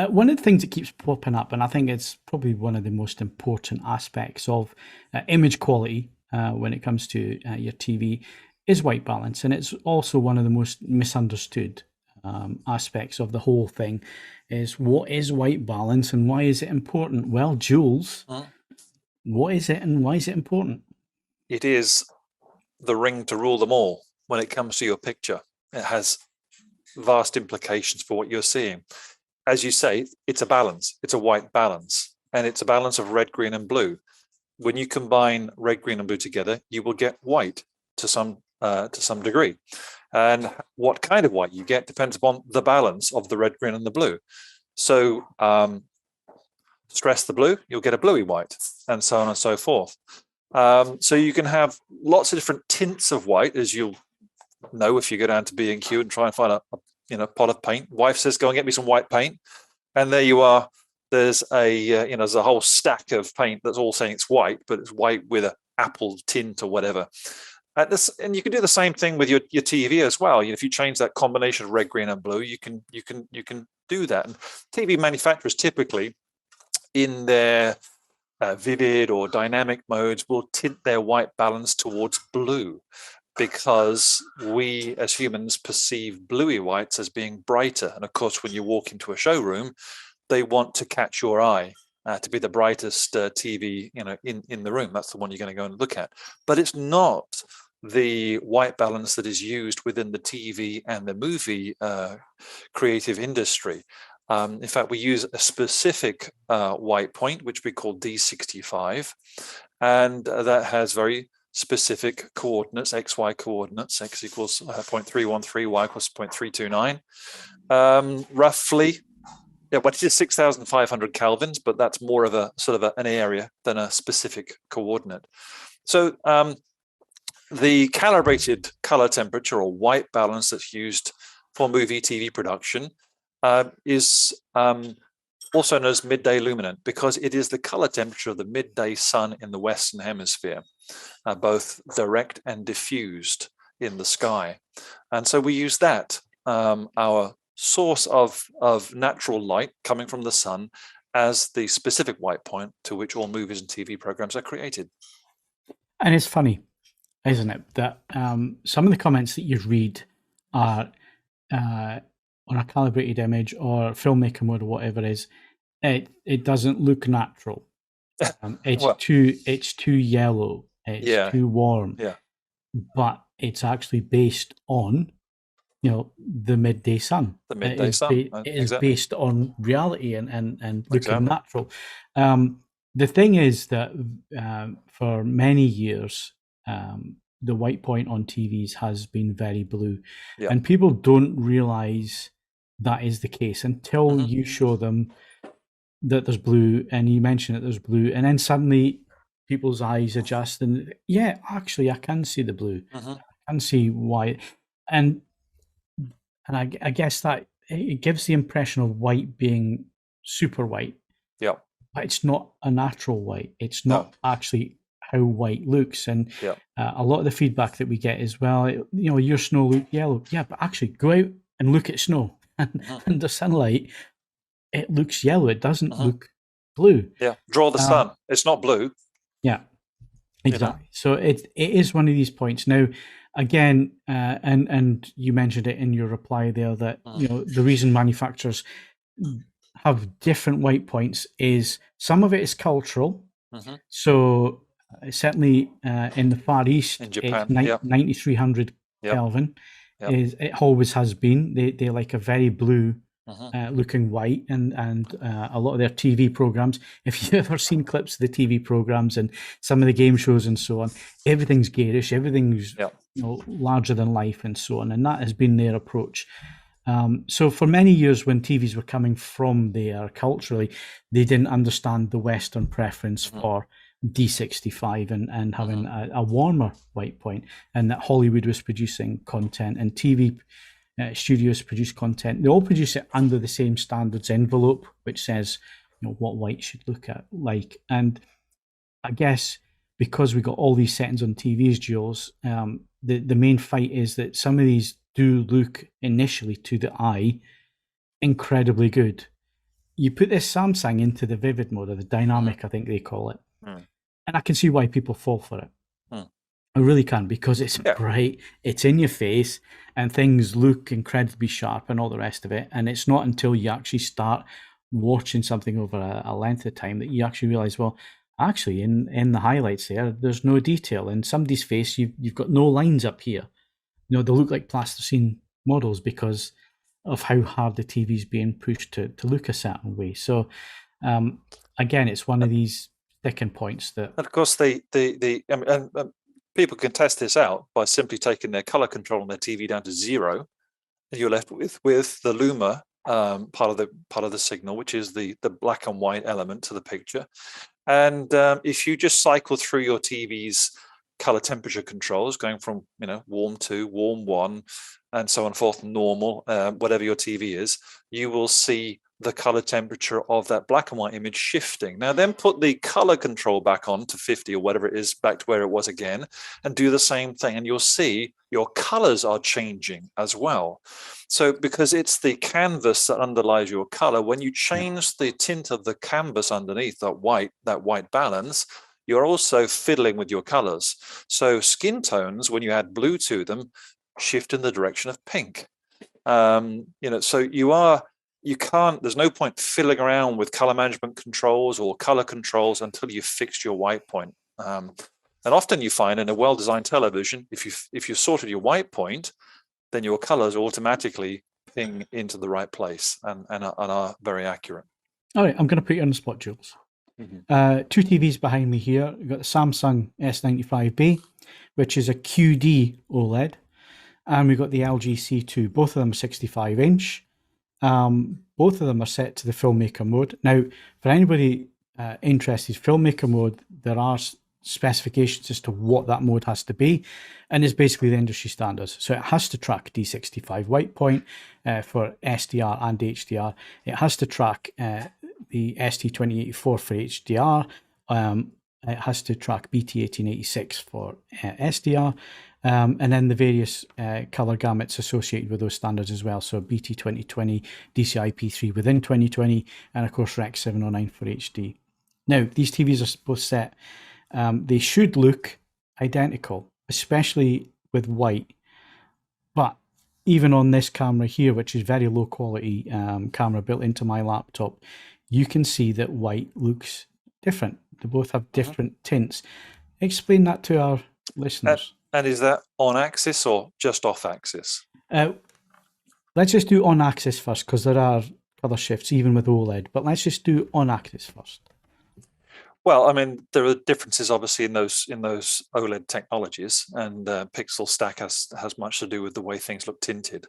One of the things that keeps popping up, and I think it's probably one of the most important aspects of image quality when it comes to your TV, is white balance. And it's also one of the most misunderstood aspects of the whole thing, is what is white balance and why is it important? Well, Jules, what is it and why is it important? It is the ring to rule them all when it comes to your picture. It has vast implications for what you're seeing. As you say, it's a balance. It's a white balance, and it's a balance of red, green, and blue. When you combine red, green, and blue together, you will get white to some degree. And what kind of white you get depends upon the balance of the red, green, and the blue. So stress the blue, you'll get a bluey white, and so on and so forth. So you can have lots of different tints of white, as you'll know if you go down to B&Q and try and find a pot of paint. Wife says, "Go and get me some white paint," and there you are. There's there's a whole stack of paint that's all saying it's white, but it's white with an apple tint or whatever. And you can do the same thing with your TV as well. If you change that combination of red, green, and blue, you can do that. And TV manufacturers typically, in their vivid or dynamic modes, will tint their white balance towards blue, because we as humans perceive bluey whites as being brighter. And of course, when you walk into a showroom, they want to catch your eye to be the brightest TV in the room. That's the one you're going to go and look at. But it's not the white balance that is used within the TV and the movie creative industry. In fact, we use a specific white point, which we call D65, and that has very specific coordinates, XY coordinates. X equals 0.313, Y equals 0.329. Roughly, but it is 6,500 kelvins, but that's more of a sort of an area than a specific coordinate. So the calibrated color temperature, or white balance, that's used for movie TV production is also known as midday luminant, because it is the color temperature of the midday sun in the Western Hemisphere, both direct and diffused in the sky. And so we use that, our source of natural light coming from the sun, as the specific white point to which all movies and TV programs are created. And it's funny, isn't it, that some of the comments that you read are on a calibrated image or filmmaker mode or whatever it is, it doesn't look natural. It's too yellow. It's too warm. Yeah. But it's actually based on the midday sun. The midday sun. It is based on reality and looking natural. The thing is that for many years, the white point on TVs has been very blue, and people don't realize that is the case until you show them that there's blue, and you mention that there's blue, and then suddenly people's eyes adjust, and actually I can see the blue. I can see why, and I guess that it gives the impression of white being super white. Yeah. But it's not a natural white. It's not actually how white looks. And a lot of the feedback that we get is, well, your snow looked yellow. Yeah, but actually go out and look at snow. And under sunlight, it looks yellow. It doesn't look blue. Yeah, draw the sun. It's not blue. Yeah, exactly. So it is one of these points. Now, again, and you mentioned it in your reply there, that the reason manufacturers have different white points is some of it is cultural. So certainly in the Far East, in Japan, it's 9,300 Kelvin. It always has been. They like a very blue looking white, and a lot of their TV programs, if you've ever seen clips of the TV programs and some of the game shows and so on, everything's garish, everything's larger than life and so on, and that has been their approach. So for many years, when TVs were coming from there culturally, they didn't understand the Western preference for D65 and having a warmer white point, and that Hollywood was producing content and TV studios produce content. They all produce it under the same standards envelope, which says what white should look like. And I guess because we got all these settings on TVs, Jules, the main fight is that some of these do look initially to the eye incredibly good, you put this Samsung into the vivid mode, or the dynamic, I think they call it, and I can see why people fall for it. I really can, because it's bright, it's in your face, and things look incredibly sharp and all the rest of it. And it's not until you actually start watching something over a length of time that you actually realize, well, actually, in the highlights there's no detail. In somebody's face, you've got no lines up here. They look like plasticine models because of how hard the TV's being pushed to look a certain way. So, again, it's one of these sticking points that... And of course, people can test this out by simply taking their color control on their TV down to 0, and you're left with the luma part of the signal, which is the black and white element to the picture. And if you just cycle through your TV's color temperature controls, going from warm 2, warm 1, and so on and forth, normal, whatever your TV is, you will see the color temperature of that black and white image shifting. Now then put the color control back on to 50 or whatever it is, back to where it was again, and do the same thing, and you'll see your colors are changing as well. So because it's the canvas that underlies your color, when you change the tint of the canvas underneath, that white balance, you're also fiddling with your colors. So skin tones, when you add blue to them, shift in the direction of pink. So you can't, there's no point fiddling around with color management controls or color controls until you've fixed your white point. And often you find in a well-designed television, if you've sorted your white point, then your colors automatically ping into the right place and are very accurate. All right, I'm going to put you on the spot, Jules. Two TVs behind me here. We've got the Samsung S95B, which is a QD OLED, and we've got the LG C2. Both of them 65-inch. Both of them are set to the filmmaker mode. Now, for anybody interested, filmmaker mode, there are specifications as to what that mode has to be, and it's basically the industry standards. So it has to track D65 white point for SDR and HDR. It has to track the ST2084 for HDR. It has to track BT1886 for SDR. And then the various color gamuts associated with those standards as well. So BT 2020, DCI-P3 within 2020, and of course Rec 709 for HD. Now, these TVs are both set. They should look identical, especially with white. But even on this camera here, which is very low quality camera built into my laptop, you can see that white looks different. They both have different tints. Explain that to our listeners. And is that on axis or just off axis? Let's just do on axis first, because there are color shifts even with OLED. But let's just do on axis first. Well, I mean, there are differences obviously in those OLED technologies, and pixel stack has much to do with the way things look tinted.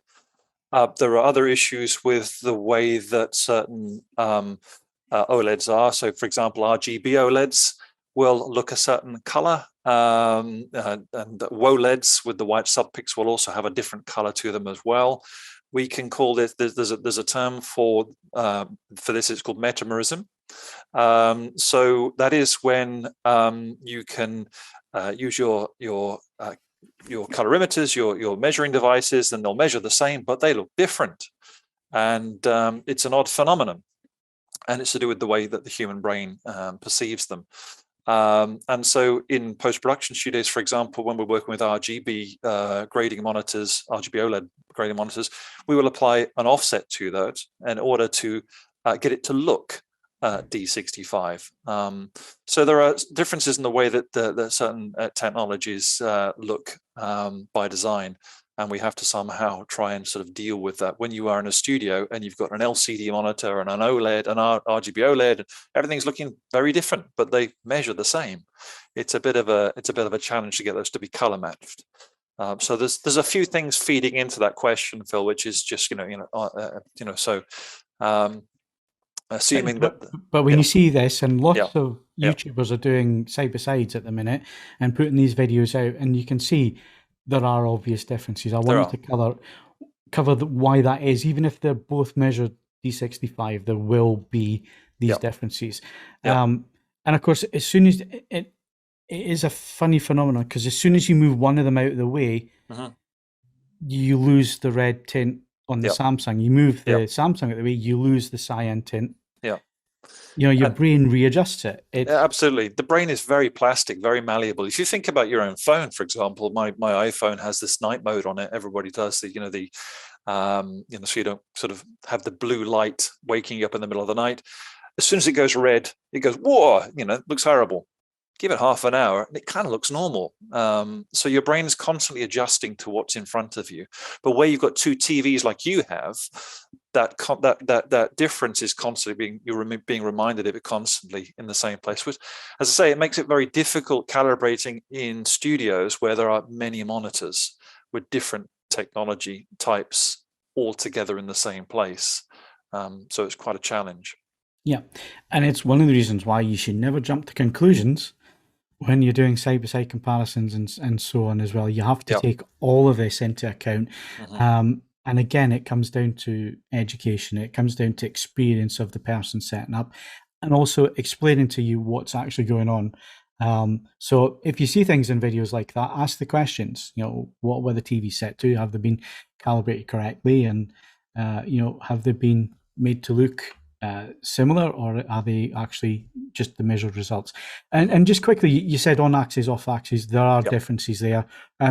There are other issues with the way that certain OLEDs are. So, for example, RGB OLEDs will look a certain color, and WOLEDs with the white subpixel will also have a different color to them as well. We can call this, there's a term for this, it's called metamerism. So that is when you can use your colorimeters, your measuring devices, and they'll measure the same, but they look different. And it's an odd phenomenon. And it's to do with the way that the human brain perceives them. And so in post-production studios, for example, when we're working with RGB grading monitors, RGB OLED grading monitors, we will apply an offset to that in order to get it to look D65. So there are differences in the way that certain technologies look by design. And we have to somehow try and sort of deal with that. When you are in a studio and you've got an LCD monitor and an OLED, an RGB OLED, everything's looking very different, but they measure the same. It's a bit of a challenge to get those to be color matched. So there's a few things feeding into that question, Phil, which is just assuming that. But when you see this, and lots of YouTubers are doing side by sides at the minute and putting these videos out, and you can see there are obvious differences. I want you to cover why that is. Even if they're both measured D65, there will be these differences. And of course, as soon as it is a funny phenomenon, because as soon as you move one of them out of the way, you lose the red tint on the Samsung. You move the Samsung out of the way, you lose the cyan tint Your brain readjusts it. Absolutely. The brain is very plastic, very malleable. If you think about your own phone, for example, my iPhone has this night mode on it. Everybody does so you don't sort of have the blue light waking you up in the middle of the night. As soon as it goes red, it goes, whoa, it looks horrible. Give it half an hour and it kind of looks normal. So your brain is constantly adjusting to what's in front of you. But where you've got two TVs like you have, that difference is constantly you're being reminded of it constantly in the same place. Which, as I say, it makes it very difficult calibrating in studios where there are many monitors with different technology types all together in the same place. So it's quite a challenge. Yeah, and it's one of the reasons why you should never jump to conclusions when you're doing side-by-side comparisons and so on as well. You have to take all of this into account. And again, it comes down to education. It comes down to experience of the person setting up and also explaining to you what's actually going on. So if you see things in videos like that, ask the questions. What were the TV set to? Have they been calibrated correctly? And, have they been made to look similar, or are they actually just the measured results? And just quickly, you said on axis, off axis, there are differences there.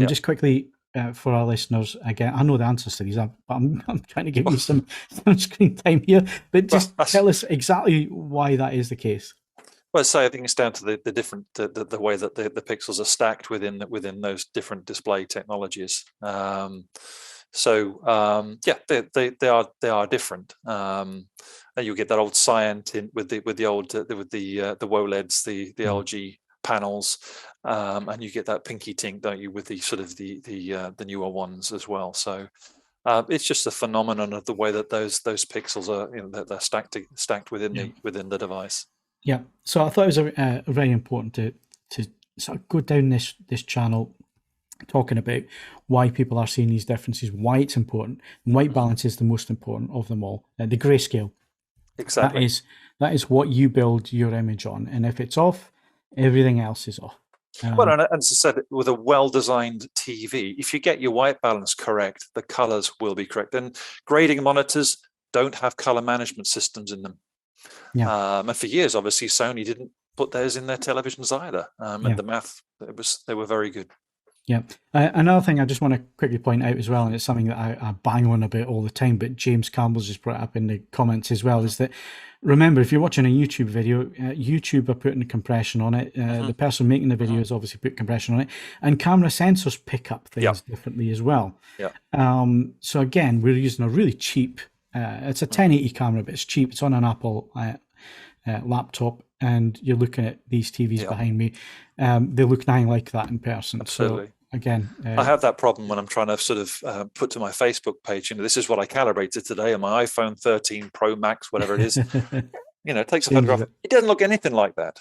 Just quickly for our listeners, again, I know the answers to these, but I'm trying to give you some screen time here. But just tell us exactly why that is the case. Well, I think it's down to the different the way that the pixels are stacked within those different display technologies. They are different. And you get that old cyan tint with the old the WOLEDs, the LG panels, and you get that pinky tint, don't you, with the sort of the newer ones as well. So it's just a phenomenon of the way that those pixels are they're stacked within the device. Yeah. So I thought it was very important to sort of go down this channel talking about why people are seeing these differences, why it's important. And white balance is the most important of them all. The grayscale. Exactly. That is what you build your image on. And if it's off, everything else is off. Well, and as I said, with a well-designed TV, if you get your white balance correct, the colors will be correct. And grading monitors don't have color management systems in them. Yeah. And for years, obviously, Sony didn't put theirs in their televisions either. And the math, they were very good. Yeah. Another thing I just want to quickly point out as well, and it's something that I bang on about all the time, but James Campbell's just brought it up in the comments as well, is that, remember, if you're watching a YouTube video, YouTube are putting compression on it. The person making the video has obviously put compression on it. And camera sensors pick up things differently as well. Yeah. So again, we're using a really cheap, it's a 1080 camera, but it's cheap. It's on an Apple laptop. And you're looking at these TVs behind me. They look nothing like that in person. Absolutely. So, again, I have that problem when I'm trying to sort of put to my Facebook page, this is what I calibrated today on my iPhone 13 Pro Max, whatever it is. It takes a photograph. It doesn't look anything like that.